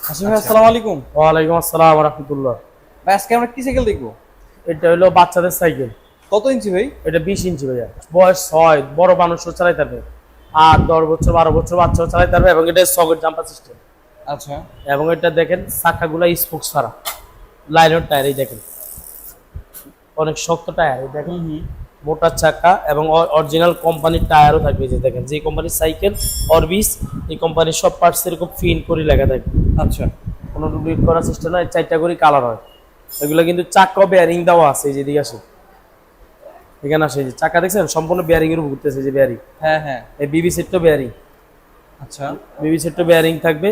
হাসিম ভাই আসসালামু আলাইকুম। ওয়ালাইকুম আসসালাম ওয়া রাহমাতুল্লাহ। ভাই আজকে আমরা কি সাইকেল দেখবো? এটা হলো বাচ্চাদের সাইকেল। কত ইঞ্চি ভাই? এটা 20 ইঞ্চি ভাইয়া। বয়স 6, বড় মানুষও চালাতে পারবে। 8, 10 বছর 12 বছর বাচ্চাও চালাতে পারবে এবং এটা সকেট জাম্পার সিস্টেম। আচ্ছা, এবং এটা দেখেন চাকাগুলো স্পোক ছাড়া। লাইনের টায়ার এই দেখেন। অনেক শক্ত টায়ার এই দেখেন। মোটা চাকা এবং অরিজিনাল কোম্পানির টায়ারও থাকবে যে দেখেন। যে কোম্পানির সাইকেল অরবিস এই কোম্পানির সব পার্টস এরকম ফিন করে লেখা থাকবে। আচ্ছা, কোনো ডুপ্লিকেট করার সিস্টেম নয়। 4টা করে কালার হয়। এগুলো কিন্তু চাকা বেয়ারিং দেওয়া আছে এই যে দিকে আসে। এখানে আসে যে চাকা দেখছেন সম্পূর্ণ বেয়ারিং এর উপর ঘুরতেছে যে বেয়ারিং। হ্যাঁ হ্যাঁ। এই বিবি সেটটা বেয়ারিং। আচ্ছা, বিবি সেটটা বেয়ারিং থাকবে।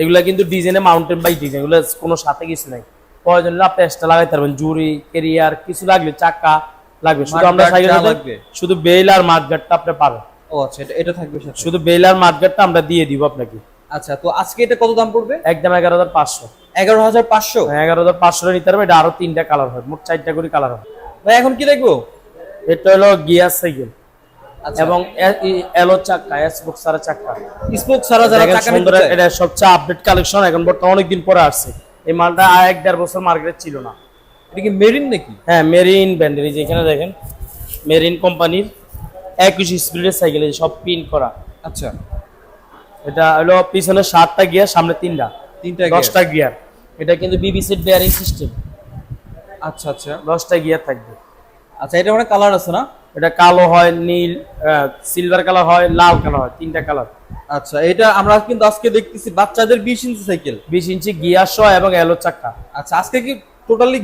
এগুলা কিন্তু ডিজাইনে মাউন্টেন বাইক ডিজাইন। এগুলো কোনো সাথে কিছু নাই। প্রয়োজন হলে আপনি এক্সট্রা লাগাইতে পারবেন। জুরি, কেরিয়ার কিছু লাগলে চাকা লাগবে। শুধু আমরা সাইকেল লাগবে শুধু বেল আর মাঠগাটটা আপনি পাবেন। ও আচ্ছা, এটা থাকবে সাথে। শুধু বেল আর মাঠগাটটা আমরা দিয়ে দিব আপনাকে। আচ্ছা, তো আজকে এটা কত দাম পড়বে? একদম 11,500। 11,500? 11,500 নিতে পারবে। এটা আরো 3টা কালার হয়, মোট 4টা করে কালার হয়। ভাই এখন কি দেখবো? এটা হলো গিয়ার সাইকেল আচ্ছা, এবং এলো চাকা, স্পোক ছাড়া চাকা। স্পোক ছাড়া যারা চাকা নিতে চায় এটা সবচেয়ে আপডেট কালেকশন। এখন বর্তমানে অনেকদিন পরে আসছে এই মালটা। 1-1.5 বছর মার্কেটে ছিল না। এটা কি মেরিন নাকি? হ্যাঁ, মেরিন ব্র্যান্ডের। এই যে এখানে দেখেন মেরিন কোম্পানির 21 স্পিডের সাইকেল সব পিন করা। আচ্ছা, এটা হলো পিছনে 7টা গিয়ার, সামনে 3টা, 10টা গিয়ার। এটা কিন্তু বিবি সেট বেয়ারিং সিস্টেম। আচ্ছা আচ্ছা 10টা গিয়ার থাকবে। আচ্ছা, এটা মানে কালার আছে না? এটা কালো হয়, নীল, সিলভার কালার হয়, লাল কালার হয়, 3টা কালার। আচ্ছা, এটা আমরা কিন্তু আজকে দেখতেছি বাচ্চাদের 20 ইঞ্চি সাইকেল। 20 ইঞ্চি গিয়ার সহ এবং এলো চাকা। আচ্ছা, আজকে কি টোটালি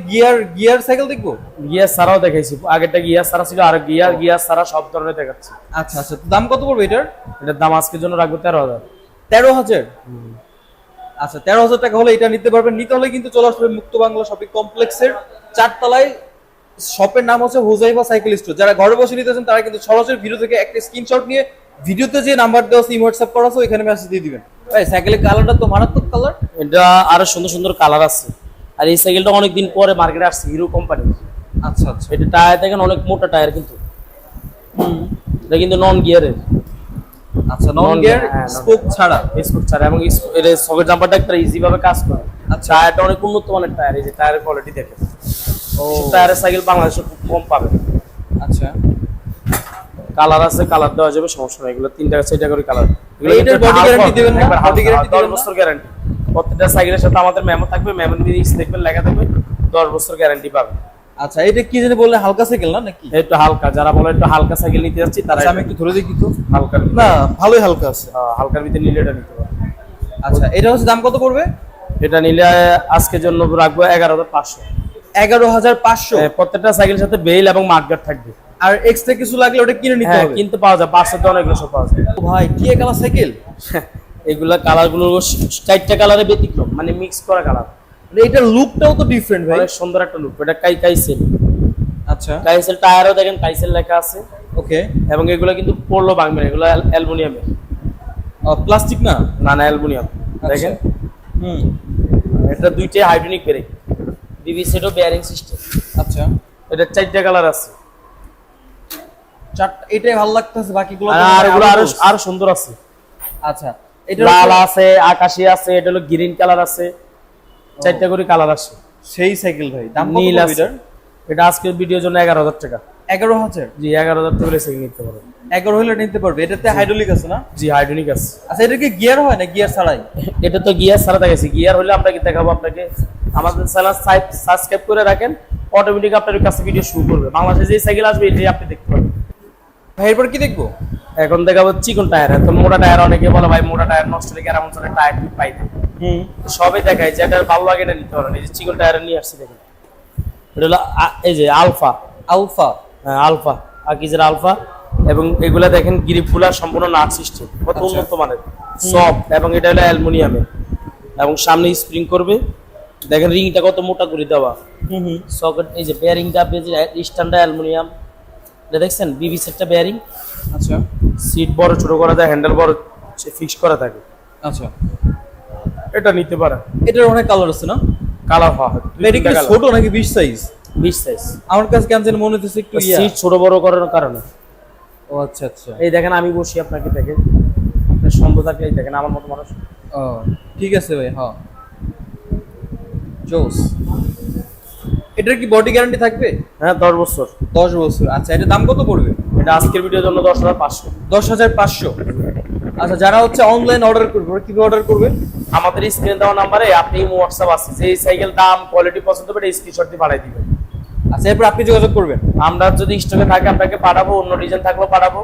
গিয়ার সাইকেল দেখবো? গিয়ার ছাড়াও দেখাইছি। আগেরটা গিয়ার ছাড়া ছিল, আর গিয়ার ছাড়া সব ধরনের দেখাচ্ছি। আচ্ছা আচ্ছা, তো দাম কত পড়বে এটার? এটার দাম আজকের জন্য রাখবো 13,000। 13,000? আচ্ছা, 13,000 টাকা হলে এটা নিতে পারবেন। নিতে হলে কিন্তু চলে আসবে মুক্ত বাংলা শপিং কমপ্লেক্সের 4 তলায়। শপের নাম হচ্ছে হুজাইফা সাইকেল স্টোর। যারা ঘরে বসে নিতেছেন তারা কিন্তু সরাসরি ভিডিও থেকে একটা স্ক্রিনশট নিয়ে ভিডিওতে যে নাম্বার দেওয়া আছে হোয়াটসঅ্যাপ করা আছে ওইখানে মেসেজ দিয়ে দিবেন। ভাই সাইকেলের কালারটা তো মারাত্মক কালার। এটা আরো সুন্দর সুন্দর কালার আছে। আর এই সাইকেলটা অনেকদিন পরে মার্কেটে আসছে হিরো কোম্পানি। আচ্ছা আচ্ছা, এটা টায়ার দেখেন অনেক মোটা টায়ার কিন্তু। এটা কিন্তু নন গিয়ারের। আচ্ছা, নন গিয়ার স্পোক ছাড়া। স্পোক ছাড়া এবং এর সকেট জাম্পারটা একটা ইজি ভাবে কাজ করে। আচ্ছা, টায়ারটা অনেক উন্নত মানের টায়ার। এই যে টায়ারের কোয়ালিটি দেখেন। ও টায়ারের সাইকেল বাংলাদেশে খুব কম পাবেন। আচ্ছা, কালার আছে, কালার দেওয়া যাবে, সমস্যা নাই। এগুলো 3টা 4টা করে কালার। এটার বডি গ্যারান্টি দিবেন না? বডি গ্যারান্টি 10 বছর গ্যারান্টি। প্রত্যেকটা সাইকেলের সাথে আমাদের মেমো থাকবে। মেমোর নিচে দেখবেন লেখা থাকবে 10 বছর গ্যারান্টি পাবেন। আচ্ছা, এটা কি জানি বললে হালকা সাইকেল না নাকি? একটু হালকা, যারা বলে একটু হালকা সাইকেল নিতে যাচ্ছি তারা আমি একটু ধরে দেখি তো। হালকা না, ভালোই হালকা আছে। হালকার ভিতরে নিলে এটা নিতে পারবেন। আচ্ছা, এটা হচ্ছে দাম কত পড়বে? এটা নিলে আজকের জন্য রাখবো 11,500। 11,500? প্রত্যেকটা সাইকেলের সাথে বেল এবং মাঠগার্ড থাকবে। আর এক্সট্রা কিছু লাগলে ওটা কিনে নিতে হবে? কিন্তু পাওয়া যায়, পার্সেতে অনেকগুলো সব পাওয়া যায়। ও ভাই, কি কালার সাইকেল! এগুলা কালার গুলো 4টা কালারে ব্যতিক্রম, মানে মিক্স করা কালার। মানে এটার লুকটাও তো ডিফারেন্ট ভাই। অনেক সুন্দর একটা লুক। এটা কাইসেল। আচ্ছা, কাইসেল টায়ারও দেখেন কাইসেল লেখা আছে। ওকে। এবং এগুলো কিন্তু পড়লো ভাঙবে না। এগুলো অ্যালুমিনিয়ামের। প্লাস্টিক না? না না, অ্যালুমিনিয়াম। দেখেন এটা 2টাই হাইড্রোলিক ব্রেক। বিবি সেটও বেয়ারিং সিস্টেম। আচ্ছা, এটা 4টা কালার আছে। এটাই ভালো লাগতেছে, বাকিগুলো আর এগুলো আরো সুন্দর আছে। আচ্ছা, এটা লাল আছে, আকাশী আছে, এটা হলো গ্রিন কালার আছে। 4টা করে কালার আছে। সেই সাইকেল ভাই। দাম কত নীল পড়বে আছে। এটার? এটা আজকের ভিডিওর জন্য 11,000 টাকা। 11,000? জি, 11,000 টাকা সাইকেল নিতে পারবেন। 11 হলে নিতে পারবে। এটাতে হাইড্রোলিক আছে না? জি, হাইড্রোলিক আছে। আচ্ছা, এটা কি গিয়ার হয় না গিয়ার ছাড়াই? এটা তো গিয়ার ছাড়া দেখাইছি। গিয়ার হলে আপনাকে দেখাবো। আপনাকে আমাদের চ্যানেল সাবস্ক্রাইব করে রাখেন, অটোমেটিক আপনার কাছে ভিডিও শুরু করবে। বাংলাদেশে যে সাইকেল আসবে এটাই আপনি দেখতে পাবেন। ভাই এরপর কি দেখবো? এখন দেখাবো চিকন টায়ার। এত মোটা টায়ার অনেকে বলে ভাই মোটা টায়ার নষ্ট হলে কেমন চলে, টায়ার ঠিক পাই না। সবই দেখায়, যেটা ভালো লাগে এটা নিতে পারেন। এই যে চিকন টায়ার নিয়ে আসছি দেখেন। এটা হলো এই যে আলফা। আলফা? হ্যাঁ, আলফা। আকিজের আলফা। এবং এগুলা দেখেন গ্রিপ ফুলার সম্পূর্ণ নাট সিস্টেম, কত উন্নত মানের, সফট। এবং এটা হলো অ্যালুমিনিয়ামের এবং সামনে স্প্রিং করবে। দেখেন রিংটা কত মোটা করে দেওয়া। সকেট এই যে বেয়ারিংটা স্ট্যান্ডার্ড অ্যালুমিনিয়াম। এটা দেখছেন বিবি সেটটা বেয়ারিং। আচ্ছা, সিট বড় ছোট করা যায়, হ্যান্ডেল বড় ফিক্স করা থাকে। আচ্ছা, এটা নিতে পারেন। এটার অনেক কালার আছে না? কালার হয়। এটা কি ছোট নাকি 20 সাইজ? 20 সাইজ। আমার কাছে কেন জানি মনে হচ্ছে একটু সিট ছোট বড় করার কারণে। ও আচ্ছা আচ্ছা, এই দেখেন আমি বসি আপনাকে দেখেন, আপনার সুন্দর থাকে। এই দেখেন আমার মতো মানুষ ও ঠিক আছে ভাই, হ্যাঁ জোস। এটার কি বডি গ্যারান্টি থাকবে? হ্যাঁ 10 বছর। 10 বছর। আচ্ছা, এটার দাম কত পড়বে? এটা আজকের ভিডিওর জন্য 10,500। 10,500। আচ্ছা, যারা হচ্ছে অনলাইন অর্ডার করবে ওরা কিভাবে অর্ডার করবে? আমাদের স্ক্রিনে দেওয়া নাম্বারে আপনি হোয়াটসঅ্যাপ আছে, যে সাইকেল দাম কোয়ালিটি পছন্দ হবে স্ক্রিনশট দিয়ে পাঠিয়ে দিবেন। আচ্ছা, এরপর আপনি যোগাযোগ করবেন। আমরা যদি স্টকে থাকে আপনাকে পাঠাবো, অন্য ডিজাইন থাকলেও পাঠাবো,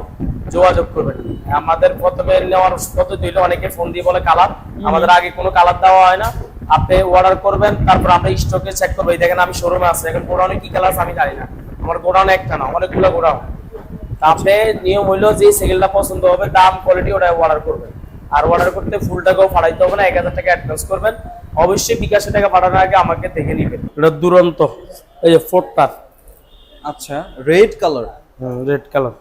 যোগাযোগ করবেন। আমাদের প্রথমে নেওয়ার পদ্ধতি হলো অনেকে ফোন দিয়ে বলে কালার, আমাদের আগে কোনো কালার দেওয়া হয় না। আপনি অর্ডার করবেন, তারপর আমরা স্টকে চেক করবো। এই দেখেন আমি শোরুমে আছি, এখন গোডাউনে কি কালার আমি জানি না, আমার গোডাউনে একটা না অনেকগুলো গোডাউন। আপনি নিয়ম হইলো যে সাইকেলটা পছন্দ হবে দাম কোয়ালিটি ওটা অর্ডার করবেন। আর অর্ডার করতে ফুল টাকাও পাঠাইতে হবে না, 1000 টাকা অ্যাডভান্স করবেন। অবশ্যই বিকাশে টাকা পাঠানোর আগে আমাকে দেখে নেবেন। এটা দুরন্ত, এই যে ফোরটার। আচ্ছা, রেড কালার। Red colour.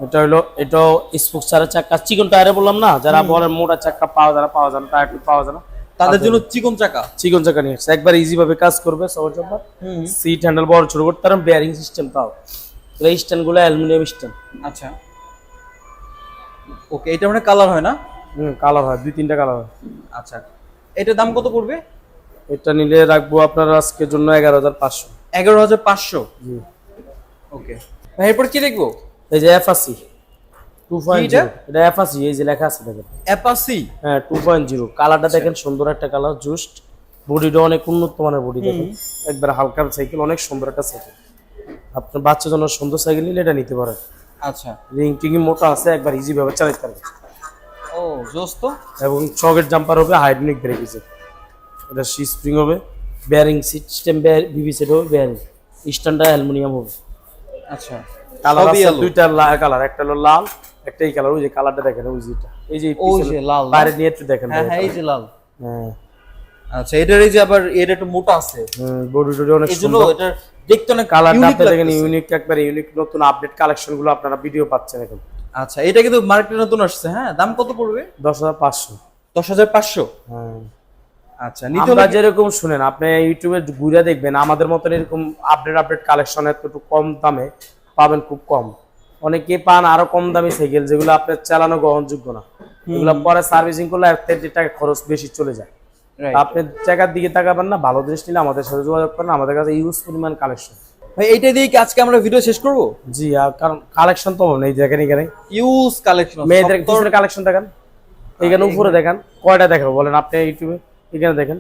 এটা হলো, এটাও স্পোক চারের চাকা, চিকন টায়ারে বললাম না, যারা বলেন মোটা চাকা পাওয়া যায় না, টায়ার পাওয়া যায় না, তাদের জন্য চিকন চাকা। চিকন চাকা নিয়ে আসছে, একবার ইজি ভাবে কাজ করবে সবার জন্য। সিট হ্যান্ডেল বড় ছোট করতে পারেন, বেয়ারিং সিস্টেম তাও। এই স্ট্যান্ড গুলো অ্যালুমিনিয়াম স্ট্যান্ড। আচ্ছা ওকে, এটা মানে কালার হয় না? কালার হয়, 2-3টা কালার হয়। আচ্ছা, এটার দাম কত পড়বে? এটা নিলে রাখবো আপনার আজকের জন্য 11,500। 11,500। জি। ওকে ভাই, এরপর কি দেখবো? এই যে এফআসি 2.0, এটা এফআসি, এই যে লেখা আছে দেখেন অ্যাপাসি। হ্যাঁ 2.0। কালারটা দেখেন সুন্দর একটা কালার, জুস্ট। বডিটা অনেক উন্নত মানের বডি দেখেন, একবার হালকা সাইকেল, অনেক সুন্দর একটা সাইকেল। আপনার বাচ্চার জন্য সুন্দর সাইকেল নিলে এটা নিতে পারেন। আচ্ছা, রিং টিং মোটা আছে, একবার ইজি ভাবে চালাতে পারবে। ও জোস তো। এবং চকের জাম্পার হবে, হাইড্রোলিক ব্রেক আছে, এটা সি স্প্রিং হবে, বেয়ারিং সিস্টেম বিবি সেট হবে, বেয়ারিং স্ট্যান্ডার্ড অ্যালুমিনিয়াম হবে। আচ্ছা, কালার সবই আছে আলো। দুইটা কালার, একটা হলো লাল, একটা এই কালার। ওই যে কালারটা দেখেন, ওই যেটা, এই যে ওই যে লাল না? বাইরে নিয়ে একটু দেখেন। হ্যাঁ হ্যাঁ, এই যে লাল। হ্যাঁ আচ্ছা, এটার এই যে আবার এর একটু মোটা আছে, বডি টডি অনেক এই জন্য সুন্দর। এটার দেখতে অনেক কালারটা ইউনিক আপনি দেখেন, লাগতেছে। ইউনিক, একবার ইউনিক, নতুন আপডেট কালেকশন গুলো আপনারা ভিডিও পাচ্ছেন এখন। আচ্ছা, এটা কিন্তু মার্কেটে নতুন আসছে। হ্যাঁ, দাম কত পড়বে? 10,500। 10,500। হ্যাঁ, আচ্ছা, নিতে আমরা হলে যেরকম শুনেন, আপনি ইউটিউবে ঘুরে দেখবেন, আমাদের মতন এরকম আপডেট কালেকশন একটু কম দামে পাবেন, খুব কম। অনেকে পান আরো কম দামি সাইকেল, যেগুলো আপনার চালানো গ্রহণযোগ্য না, এগুলো পরে সার্ভিসিং করলে 1-3 টাকা খরচ বেশি চলে যায়। Right. আপনি টাকার দিকে তাকাবেন না, ভালো জিনিস নিলে আমাদের সাথে যোগাযোগ করেন, আমাদের কাছে ইউজ পরিমাণ কালেকশন। ভাই, এইটা দিয়ে কি আজকে আমরা ভিডিও শেষ করব? জি, আর কারণ কালেকশন তো নেই, দেখেন এখানে ইউজ কালেকশন, মেয়েদের পিছনে কালেকশন দেখেন, এখানে উপরে দেখেন, কয়টা দেখাবো বলেন আপনি ইউটিউবে? এখানে দেখেন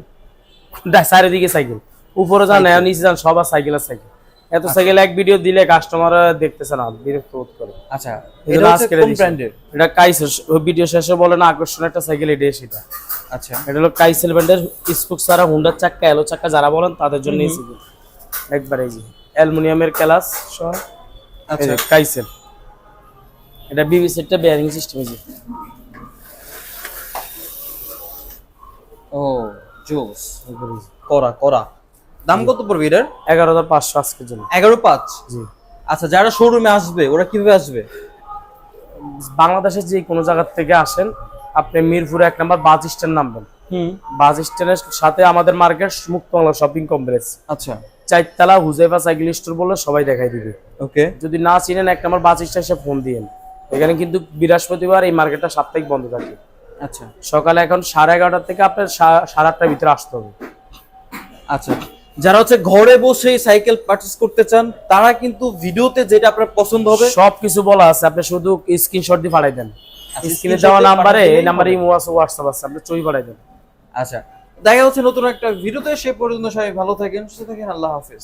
চারিদিকে সাইকেল, উপরে যান নিচে যান সবার সাইকেল আর সাইকেল। এত সাইকেল এক ভিডিও দিলে কাস্টমার দেখতেছে না, বিরক্ত বোধ করে। আচ্ছা, এটা এটা হচ্ছে আজকের কোন edition। ব্র্যান্ডের? এটা কাইসেল, ভিডিও শেষে বলে না আকর্ষণীয় একটা সাইকেল, এটা সেটা। আচ্ছা, এটা হলো কাইসেল ব্র্যান্ডের স্পোক সারা হুন্ডার চাক্কা, এলো চাক্কা যারা বলেন তাদের জন্য এই সাইকেল। একবার এই যে অ্যালুমিনিয়ামের ক্লাস সহ, আচ্ছা, কাইসেল। এটা বিবি সেটটা বেয়ারিং সিস্টেম। এই যে ও জোস, করা করা। দাম কত পড়বে এটার? 11,500 আজকের জন্য। 11,500। জি। আচ্ছা, যারা শোরুমে আসবে ওরা কিভাবে আসবে? বাংলাদেশের যে কোনো জায়গা থেকে আসেন, আপনি মিরপুরে 1 নম্বর বাস স্ট্যান্ড নামবেন। বাস স্ট্যান্ডের সাথে আমাদের মার্কেট মুক্ত বাংলা শপিং কমপ্লেক্স, আচ্ছা 4 তলা হুজাইফা সাইকেল স্টোর বললে সবাই দেখাই দিবে। ওকে। যদি না চিনেন 1 নম্বর বাস স্ট্যান্ডে ফোন দিয়েন। এখানে কিন্তু বৃহস্পতিবার এই মার্কেটটা সাপ্তাহিক বন্ধ থাকে। আচ্ছা সকালে এখন 11:30 থেকে আপনার 8:30টার ভিতরে আসতে হবে। আচ্ছা, যারা হচ্ছে ঘরে বসে সাইকেল পারচেজ করতে চান তারা কিন্তু ভিডিওতে যেটা আপনার পছন্দ হবে সবকিছু বলা আছে, আপনি শুধু স্ক্রিনশট দিয়ে পাঠাই দেন। স্ক্রিনে screenshot দেওয়া দিয়ে নাম্বারে, পাঠাই এই দিলেই নাম্বারে হবে। হোয়াটসঅ্যাপ আছে, আপনি চই পাঠাই দেন। আচ্ছা, দেখা হচ্ছে নতুন একটা ভিডিওতে। সে পর্যন্ত সবাই ভালো থাকেন, সুস্থ থাকেন। আল্লাহ হাফেজ।